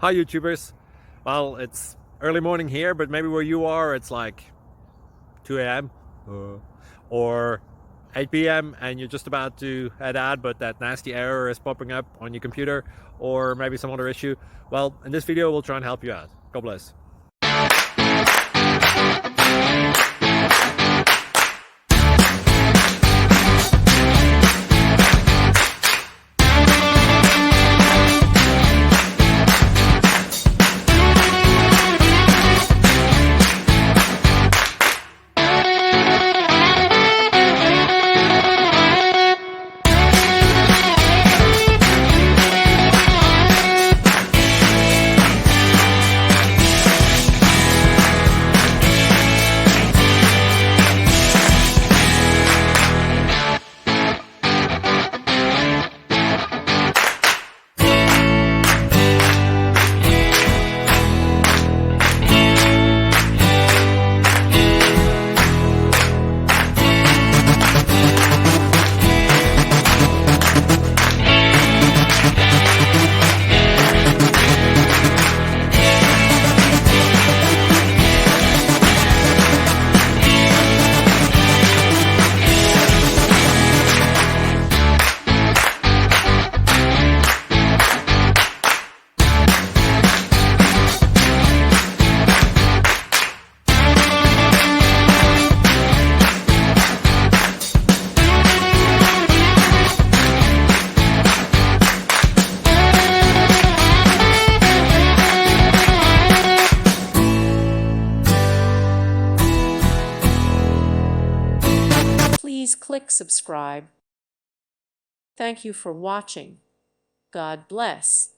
Hi YouTubers. Well, it's early morning here, but maybe where you are it's like 2 a.m. or 8 p.m. and you're just about to head out, but that nasty error is popping up on your computer, or maybe some other issue. Well, in this video we'll try and help you out. God bless. Please click subscribe. Thank you for watching. God bless.